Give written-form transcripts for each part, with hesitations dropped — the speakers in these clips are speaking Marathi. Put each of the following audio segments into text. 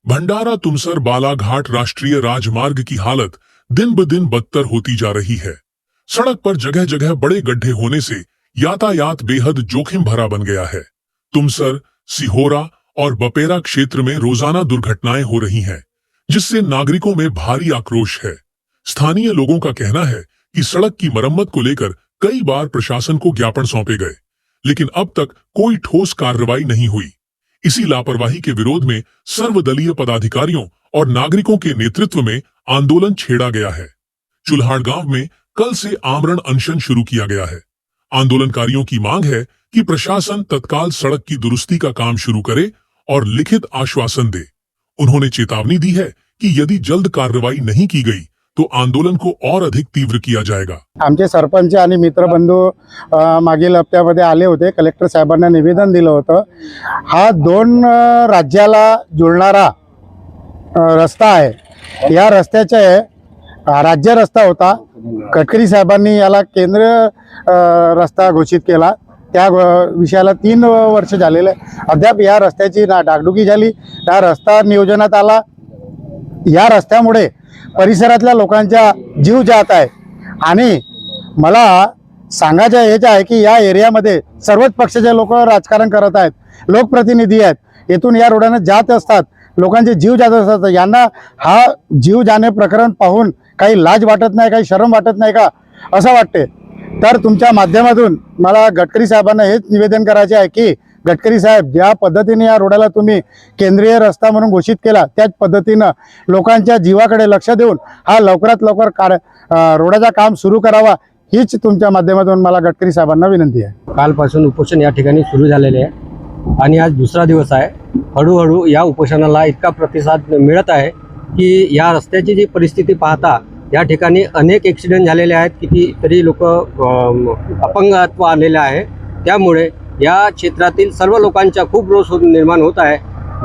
भंडारा तुमसर बालाघाट राष्ट्रीय राजमार्ग की हालत दिन ब दिन बदतर होती जा रही है। सड़क पर जगह जगह बड़े गड्ढे होने से यातायात बेहद जोखिम भरा बन गया है। तुमसर, सिहोरा और बपेरा क्षेत्र में रोजाना दुर्घटनाएं हो रही हैं, जिससे नागरिकों में भारी आक्रोश है। स्थानीय लोगों का कहना है कि सड़क की मरम्मत को लेकर कई बार प्रशासन को ज्ञापन सौंपे गए, लेकिन अब तक कोई ठोस कार्रवाई नहीं हुई। इसी लापरवाही के विरोध में सर्वदलीय पदाधिकारियों और नागरिकों के नेतृत्व में आंदोलन छेड़ा गया है। चुल्हाड़ गांव में कल से आमरण अनशन शुरू किया गया है। आंदोलनकारियों की मांग है कि प्रशासन तत्काल सड़क की दुरुस्ती का काम शुरू करे और लिखित आश्वासन दे। उन्होंने चेतावनी दी है कि यदि जल्द कार्रवाई नहीं की गई तो आंदोलन को और अधिक तीव्र किया जाएगा। आमचे सरपंच आणि मित्रबंधू मागील हप्त्यामध्ये आले होते, कलेक्टर साहेबांना निवेदन दिलं होतं। हा दोन राज्याला जोडणारा रस्ता आहे। या रस्त्याचे राज्य रस्ता होता, गडकरी साहेबांनी याला केंद्रीय रस्ता घोषित केला। त्या विषयाला 3 वर्ष झालेले, अद्याप या रस्त्याची ना डागडुगी झाली, त्या रस्ता नियोजनात आला। या रस्त्यामुळे परिसरातल्या लोकांचा जीव जात आहे आणि मला सांगायचं हेच आहे की या एरियामध्ये सर्वच पक्षाचे लोक राजकारण करत आहेत, लोकप्रतिनिधी आहेत, येथून या रोडाने जात असतात, लोकांचे जीव जात असतात। यांना हा जीव जाणे प्रकरण पाहून काही लाज वाटत नाही, काही शरम वाटत नाही का असं वाटते। तर तुमच्या माध्यमातून मला गडकरी साहेबांना हेच निवेदन करायचे आहे की गडकरी साहेब, ज्या पद्धतीने या रोडाला तुम्ही केंद्रीय रस्ता म्हणून घोषित केला, त्याच पद्धतीने लोकांच्या जीवाकडे लक्ष देऊन हा लवकरात लवकर रोडाचा काम सुरू करावा, हीच तुमच्या माध्यमातून मला गडकरी साहेबांना विनंती आहे। कालपासून उपोषण या ठिकाणी सुरू झालेले आहे आणि आज दुसरा दिवस आहे। हळूहळू या उपोषणाला इतका प्रतिसाद मिळत आहे की या रस्त्याची जी परिस्थिती पाहता या ठिकाणी अनेक ॲक्सिडेंट झालेले आहेत, कितीतरी लोक अपंगत्व आलेले आहे। त्यामुळे या क्षेत्रातील सर्व लोकांचा खूप रोष निर्माण होत आहे।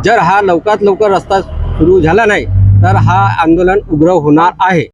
जर हा लवकरात लवकर रस्ता सुरू झाला नाही तर हा आंदोलन उग्र होणार आहे।